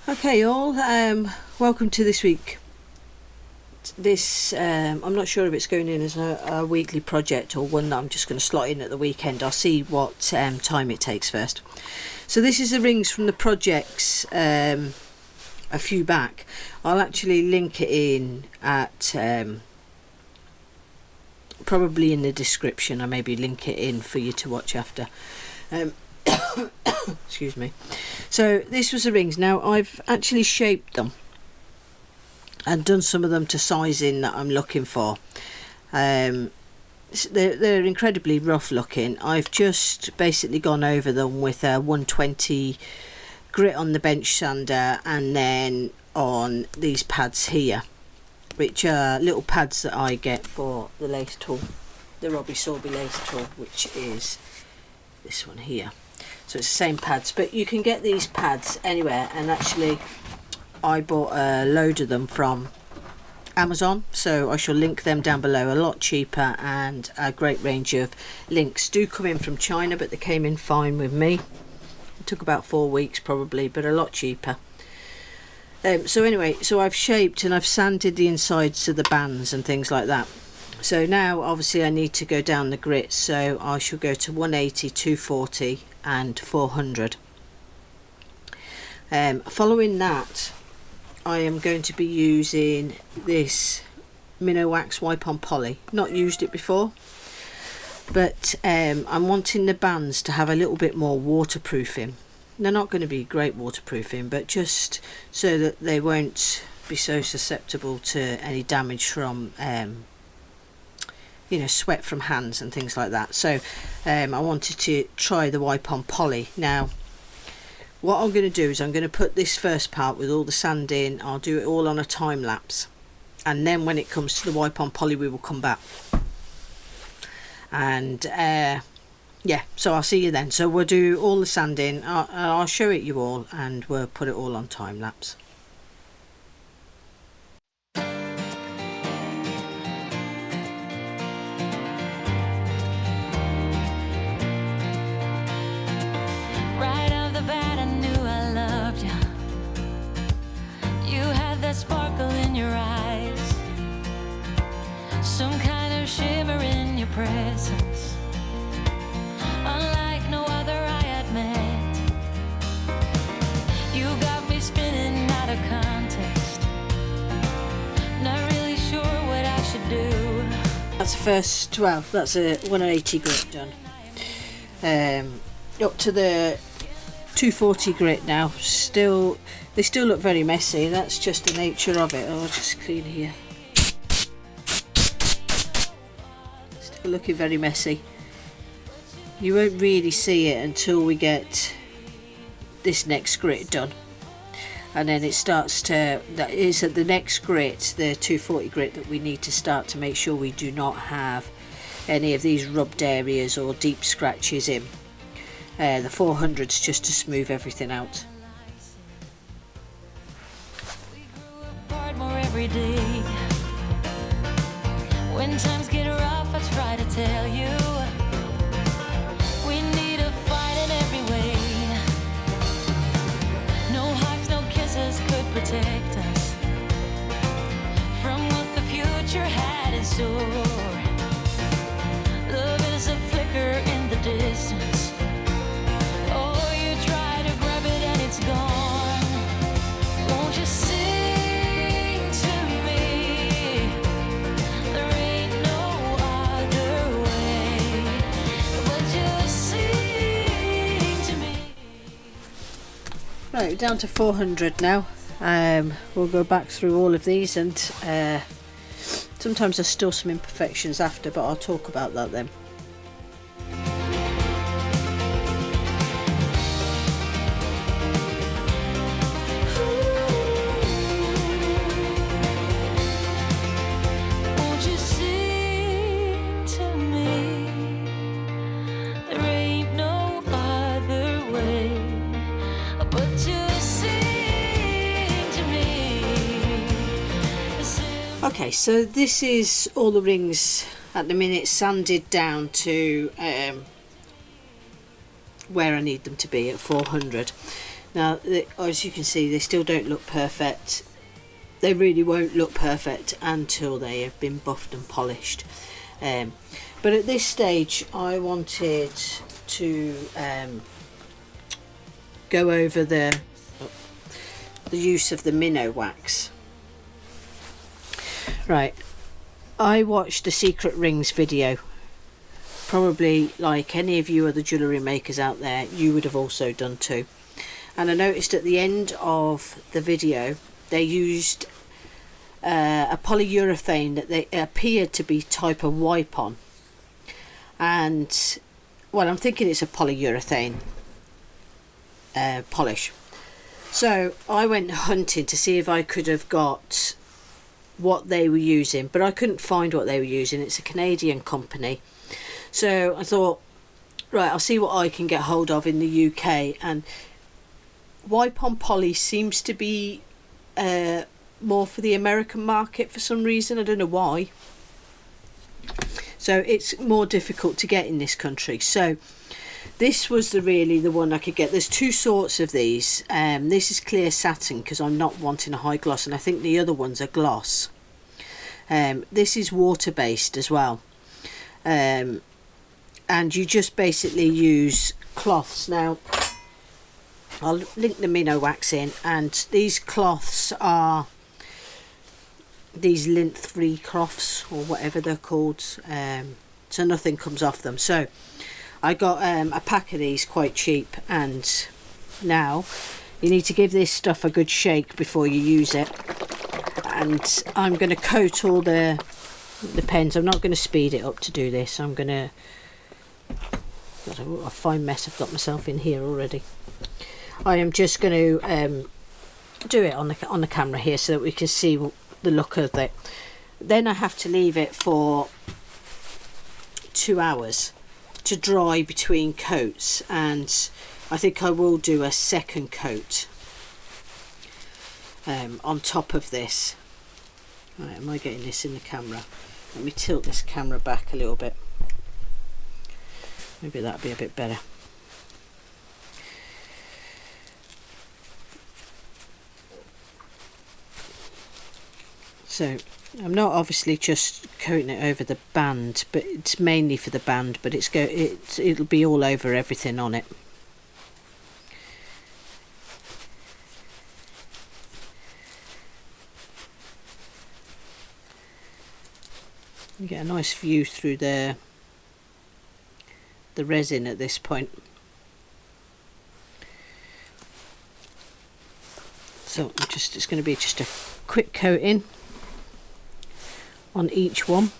Okay all, welcome to this week. This I'm not sure if it's going in as a weekly project or one that I'm just going to slot in at the weekend. I'll see what time it takes first. So this is the rings from the projects a few back. I'll actually link it in at probably in the description. I'll maybe link it in for you to watch after. Excuse me. So this was the rings. Now I've actually shaped them and done some of them to sizing that I'm looking for. They're incredibly rough looking. I've just basically gone over them with a 120 grit on the bench sander and then on these pads here, which are little pads that I get for the lace tool, the Robbie Sorby lace tool, which is this one here. So it's the same pads, but you can get these pads anywhere, and actually I bought a load of them from Amazon, so I shall link them down below. A lot cheaper, and a great range of links do come in from China, but they came in fine with me. It took about 4 weeks probably, but a lot cheaper. So anyway, so I've shaped and I've sanded the insides of the bands and things like that. So now obviously I need to go down the grit, so I shall go to 180, 240 and 400. Following that, I am going to be using this MINWAX wipe on poly. Not used it before, but I'm wanting the bands to have a little bit more waterproofing. They're not going to be great waterproofing, but just so that they won't be so susceptible to any damage from you know, sweat from hands and things like that. So I wanted to try the wipe on poly. Now what I'm going to do is I'm going to put this first part with all the sand in. I'll do it all on a time lapse, and then when it comes to the wipe on poly we will come back and yeah, so I'll see you then. So we'll do all the sand in, I'll show it you all, and we'll put it all on time lapse. Sparkle in your eyes, some kind of shimmer in your presence, unlike no other I had met. You got me spinning out of context, not really sure what I should do. That's the first, well, that's a 180 grit done. Up to the 240 grit now. Still, they still look very messy. That's just the nature of it. I'll just clean here. Still looking very messy. You won't really see it until we get this next grit done, and then it starts to, that is at the next grit, the 240 grit, that we need to start to make sure we do not have any of these rubbed areas or deep scratches in. The 400's just to smooth everything out. Every day. When times get rough, I try to tell you we need to fight in every way. No hugs, no kisses could protect us from what the future had in store. Love is a flicker in the distance. Oh, you try to grab it and it's gone. Won't you see? Right, down to 400 now. We'll go back through all of these, and sometimes there's still some imperfections after, but I'll talk about that then. Okay, so this is all the rings at the minute sanded down to where I need them to be at 400. Now, as you can see, they still don't look perfect. They really won't look perfect until they have been buffed and polished. But at this stage, I wanted to go over the use of the minnow wax. Right, I watched the Secret Rings video. Probably like any of you other jewellery makers out there, you would have also done too. And I noticed at the end of the video they used a polyurethane that they appeared to be type of wipe on, and well, I'm thinking it's a polyurethane polish. So I went hunting to see if I could have got what they were using, but I couldn't find what they were using. It's a Canadian company. So I thought, right, I'll see what I can get hold of in the UK. And wipe on poly seems to be more for the American market for some reason. I don't know why. So it's more difficult to get in this country. So this was really the one I could get. There's two sorts of these. This is clear satin because I'm not wanting a high gloss, and I think the other ones are gloss. This is water based as well. And you just basically use cloths. Now I'll link the minnow wax in, and these cloths are these lint free cloths or whatever they're called, so nothing comes off them. So I got a pack of these quite cheap, and now you need to give this stuff a good shake before you use it. And I'm going to coat all the pens. I'm not going to speed it up to do this. I'm going to, a fine mess I've got myself in here already. I am just going to do it on the camera here so that we can see the look of it. Then I have to leave it for 2 hours to dry between coats, and I think I will do a second coat on top of this. Right, am I getting this in the camera? Let me tilt this camera back a little bit. Maybe that'll be a bit better. So I'm not obviously just coating it over the band, but it's mainly for the band, but it'll be all over everything on it. You get a nice view through the resin at this point. So it's going to be just a quick coating on each one.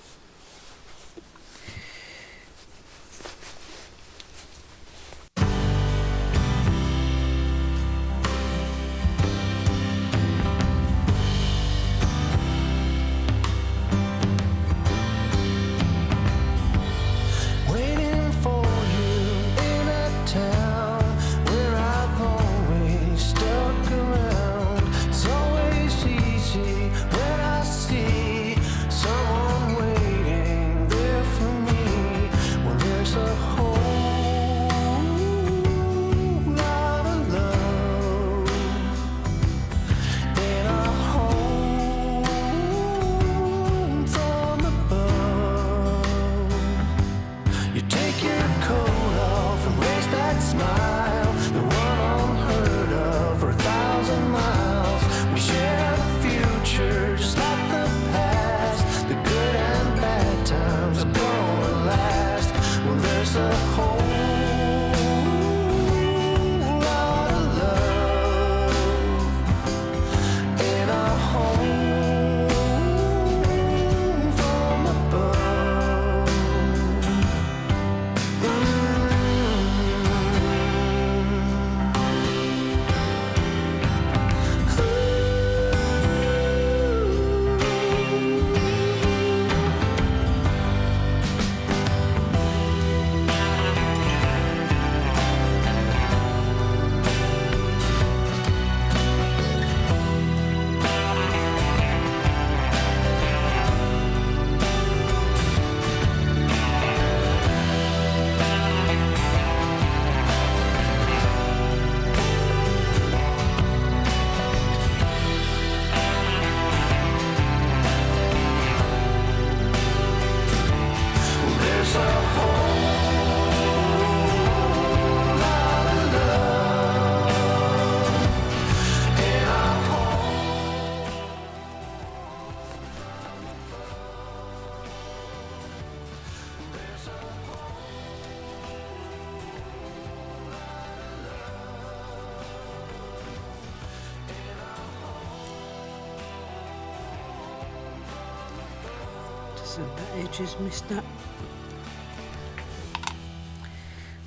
So that edge has missed that.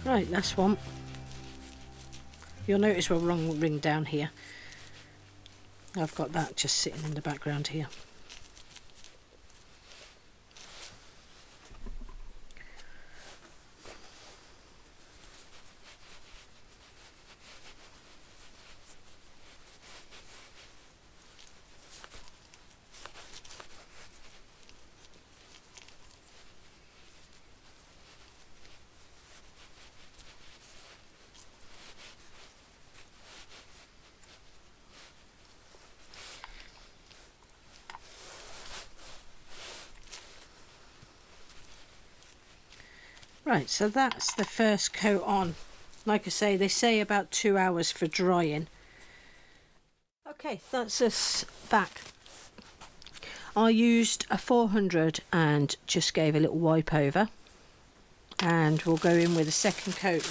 Right, last one. You'll notice we're wrong ring down here. I've got that just sitting in the background here. Right, so that's the first coat on. Like I say, they say about 2 hours for drying. Okay, that's us back. I used a 400 and just gave a little wipe over. And we'll go in with a second coat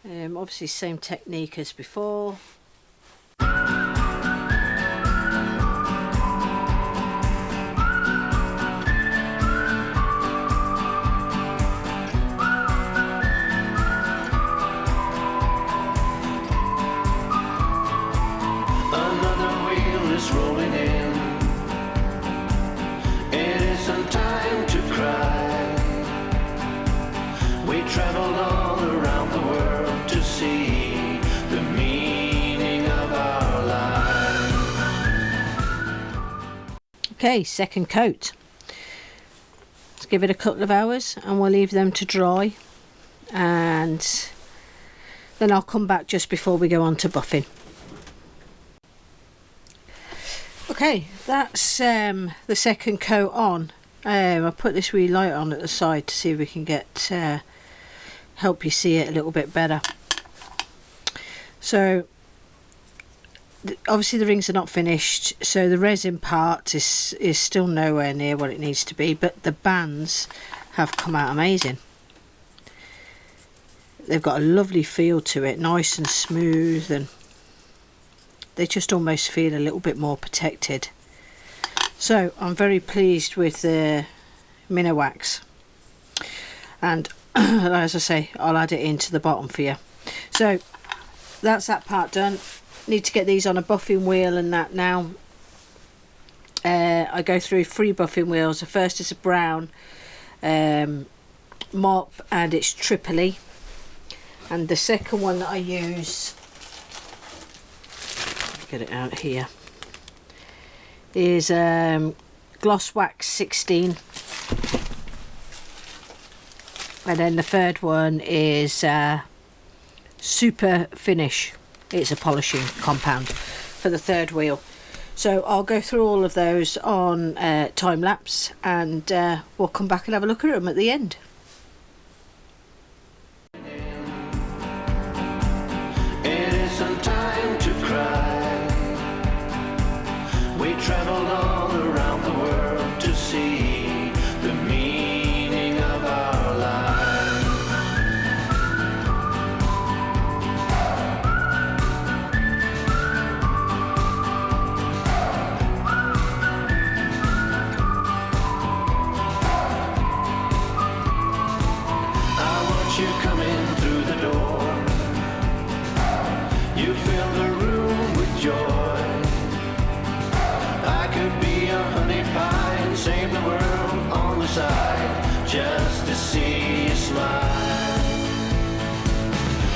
now. Obviously same technique as before. Rolling in, it isn't time to cry. We traveled all around the world to see the meaning of our life. Okay, second coat. Let's give it a couple of hours and we'll leave them to dry, and then I'll come back just before we go on to buffing. Okay, that's the second coat on. I put this wee light on at the side to see if we can get help you see it a little bit better. So obviously the rings are not finished, so the resin part is still nowhere near what it needs to be, but the bands have come out amazing. They've got a lovely feel to it, nice and smooth, and they just almost feel a little bit more protected. So I'm very pleased with the MINWAX, and as I say, I'll add it into the bottom for you. So that's that part done. Need to get these on a buffing wheel and that now. I go through 3 buffing wheels. The first is a brown mop and it's Tripoli, and the second one that I use, get it out here, is Gloss Wax 16, and then the third one is Super Finish. It's a polishing compound for the third wheel. So I'll go through all of those on time lapse, and we'll come back and have a look at them at the end. It isn't time to cry. We traveled all around the world to see the meaning of our life. I want you coming through the door. You fill the room with joy. I could be a honey pie and save the world on the side just to see you smile.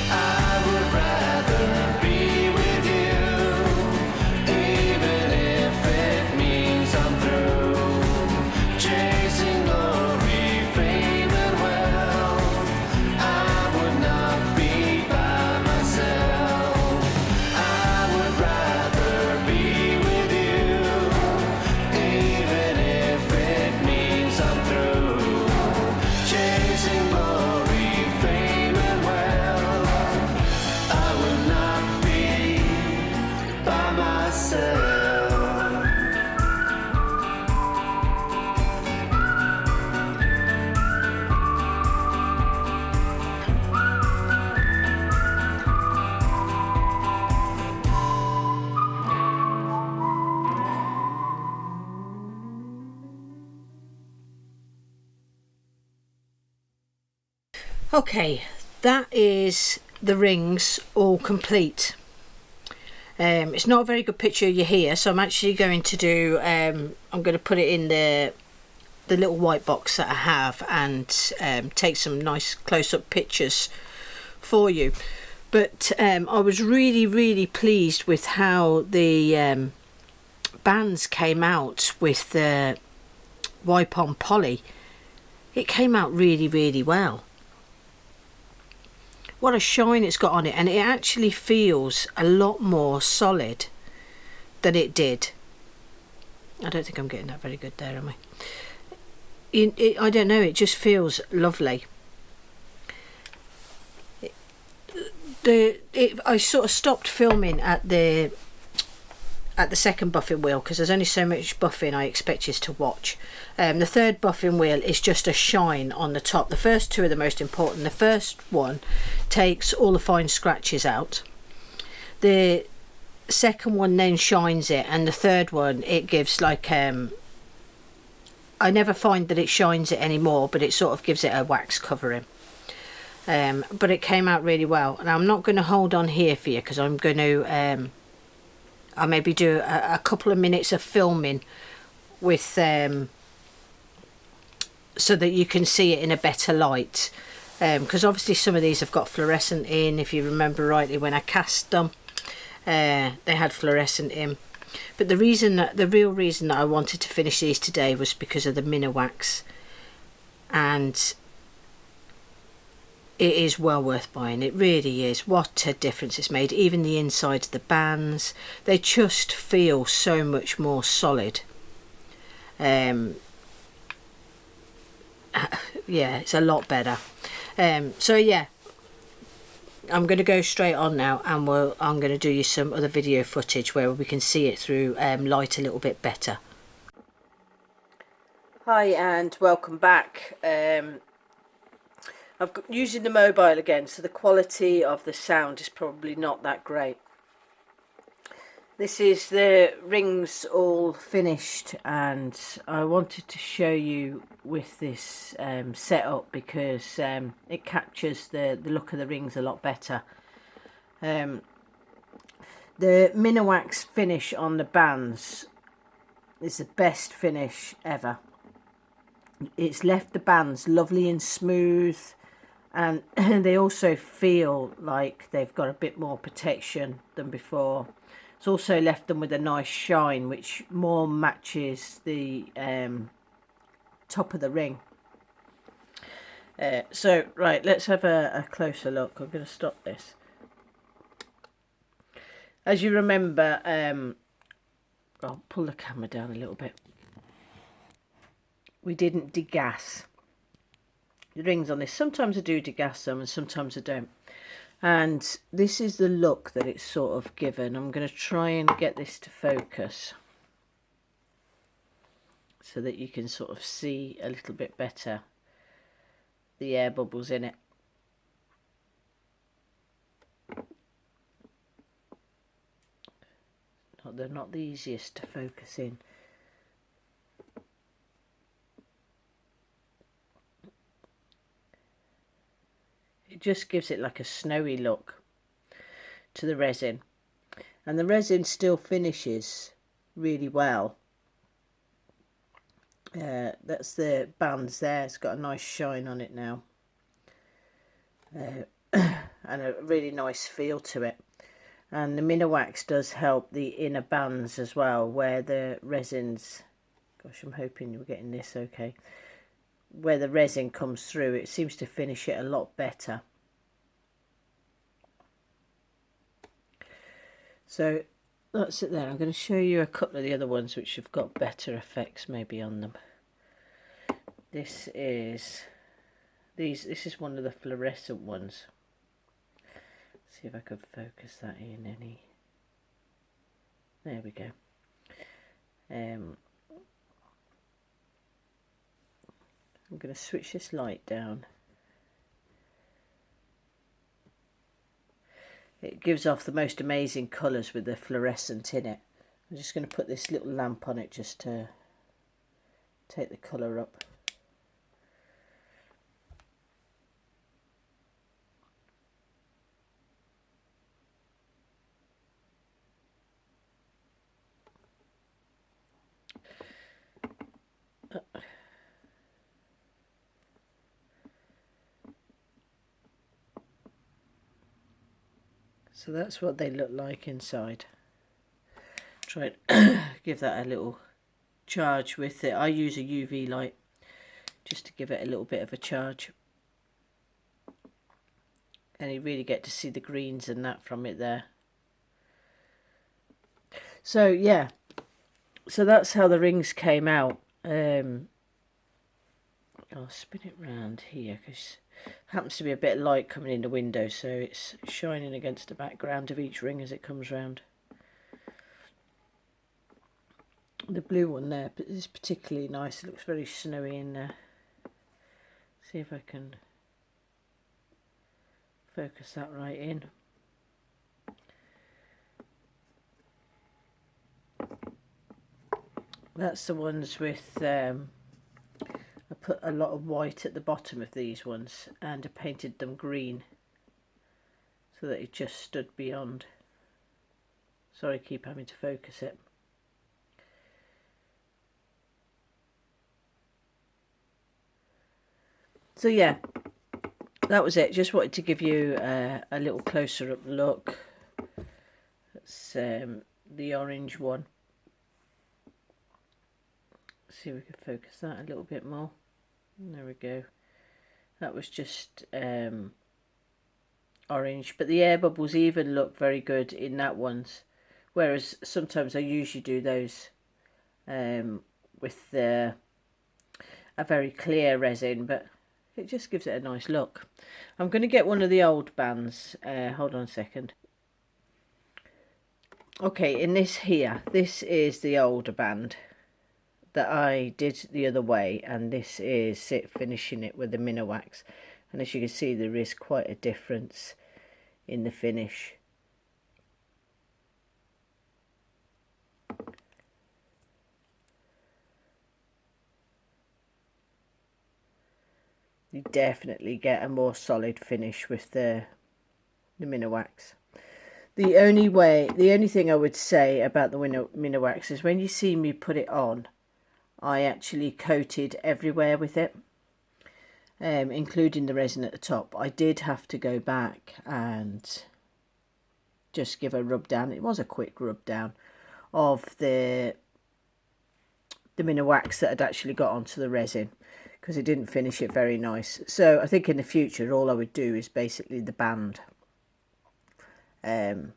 I would rather be with you, even if it means I'm through chasing glory, fame and wealth. I would not be by myself. I would rather be with you, even if it means I'm through chasing glory. Okay, that is the rings all complete. It's not a very good picture of you here, so I'm actually going to do, I'm going to put it in the little white box that I have and take some nice close-up pictures for you. But I was really pleased with how the bands came out with the wipe on poly. It came out really well. What a shine it's got on it, and it actually feels a lot more solid than it did. I don't think I'm getting that very good there, am I? I don't know, it just feels lovely. I sort of stopped filming at the second buffing wheel because there's only so much buffing I expect you to watch. The third buffing wheel is just a shine on the top. The first two are the most important. The first one takes all the fine scratches out. The second one then shines it, and the third one, it gives like I never find that it shines it anymore, but it sort of gives it a wax covering. But it came out really well, and I'm not going to hold on here for you because I'm going to I'll maybe do a couple of minutes of filming with so that you can see it in a better light, because obviously some of these have got fluorescent in. If you remember rightly, when I cast them, they had fluorescent in. But the real reason that I wanted to finish these today was because of the MINWAX, and it is well worth buying. It really is. What a difference it's made. Even the inside of the bands, they just feel so much more solid. Yeah, it's a lot better. So yeah, I'm going to go straight on now, and I'm going to do you some other video footage where we can see it through light a little bit better. Hi and welcome back. I've got using the mobile again, so the quality of the sound is probably not that great. This is the rings all finished, and I wanted to show you with this setup because it captures the look of the rings a lot better. The MINWAX finish on the bands is the best finish ever. It's left the bands lovely and smooth, and they also feel like they've got a bit more protection than before. It's also left them with a nice shine which more matches the top of the ring. So right, let's have a closer look. I'm going to stop this. As you remember, I'll pull the camera down a little bit. We didn't degas the rings on this. Sometimes I do degas them and sometimes I don't. And this is the look that it's sort of given. I'm going to try and get this to focus so that you can sort of see a little bit better the air bubbles in it. They're not the easiest to focus in. It just gives it like a snowy look to the resin, and the resin still finishes really well. That's the bands there. It's got a nice shine on it now, and a really nice feel to it. And the MINWAX does help the inner bands as well, where the resins, gosh, I'm hoping you're getting this okay, where the resin comes through, it seems to finish it a lot better. So that's it there. I'm going to show you a couple of the other ones which have got better effects maybe on them. This is one of the fluorescent ones. See if I could focus that in any. There we go. I'm going to switch this light down. It gives off the most amazing colours with the fluorescent in it. I'm just going to put this little lamp on it just to take the colour up. So that's what they look like inside. Try and give that a little charge with it. I use a UV light just to give it a little bit of a charge. And you really get to see the greens and that from it there. So yeah, so that's how the rings came out. I'll spin it round here because it happens to be a bit of light coming in the window, so it's shining against the background of each ring as it comes round. The blue one there is particularly nice. It looks very snowy in there. See if I can focus that right in. That's the ones with, I put a lot of white at the bottom of these ones and I painted them green so that it just stood beyond. Sorry, I keep having to focus it. So yeah, that was it. Just wanted to give you a little closer up look. That's the orange one. See if we can focus that a little bit more. There we go. That was just orange, but the air bubbles even look very good in that ones, whereas sometimes I usually do those with a very clear resin, but it just gives it a nice look. I'm going to get one of the old bands. Hold on a second. Okay, in this here, this is the older band that I did the other way, and this is it finishing it with the MINWAX. And as you can see, there is quite a difference in the finish. You definitely get a more solid finish with the MINWAX. The only thing I would say about the MINWAX is when you see me put it on, I actually coated everywhere with it, including the resin at the top. I did have to go back and just give a rub down. It was a quick rub down of the MINWAX that had actually got onto the resin, because it didn't finish it very nice. So I think in the future all I would do is basically the band, and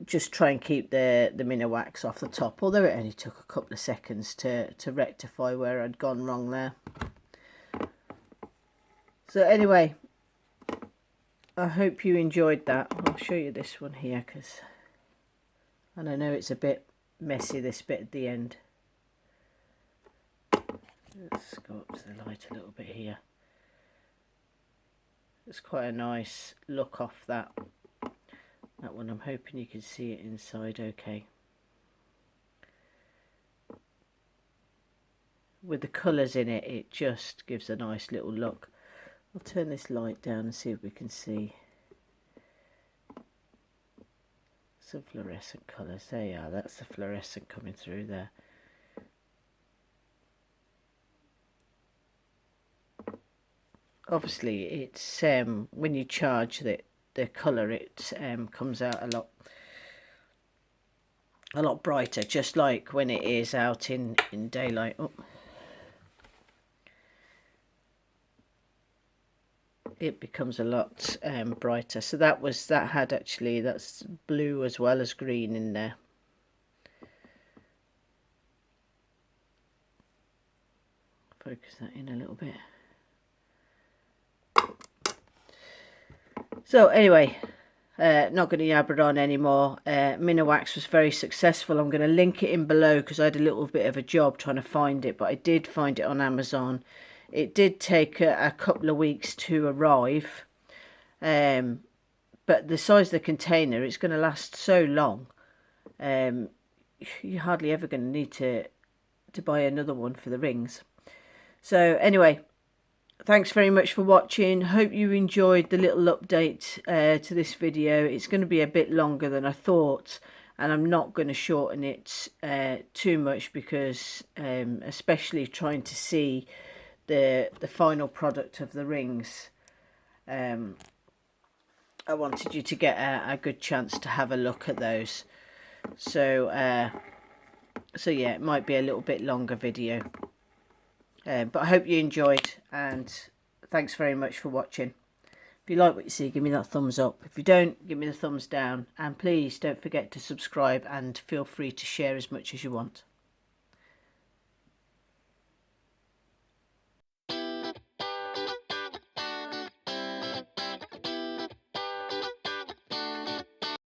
just try and keep the MINWAX off the top, although it only took a couple of seconds to rectify where I'd gone wrong there. So anyway, I hope you enjoyed that. I'll show you this one here, and I know it's a bit messy, this bit at the end. Let's go up to the light a little bit here. It's quite a nice look off that one. I'm hoping you can see it inside okay. With the colours in it, it just gives a nice little look. I'll turn this light down and see if we can see some fluorescent colours. There you are, that's the fluorescent coming through there. Obviously it's when you charge the colour, it comes out a lot brighter, just like when it is out in daylight. Oh. It becomes a lot brighter. So that's blue as well as green in there. Focus that in a little bit. So anyway, not going to yabber on anymore. MINWAX was very successful. I'm going to link it in below because I had a little bit of a job trying to find it, but I did find it on Amazon. It did take a couple of weeks to arrive, but the size of the container, it's going to last so long. You're hardly ever going to need to buy another one for the rings. So anyway, thanks very much for watching. Hope you enjoyed the little update to this video. It's going to be a bit longer than I thought, and I'm not going to shorten it too much because especially trying to see the final product of the rings, I wanted you to get a good chance to have a look at those. So so yeah, it might be a little bit longer video, but I hope you enjoyed, and thanks very much for watching. If you like what you see, give me that thumbs up. If you don't, give me the thumbs down, and please don't forget to subscribe, and feel free to share as much as you want.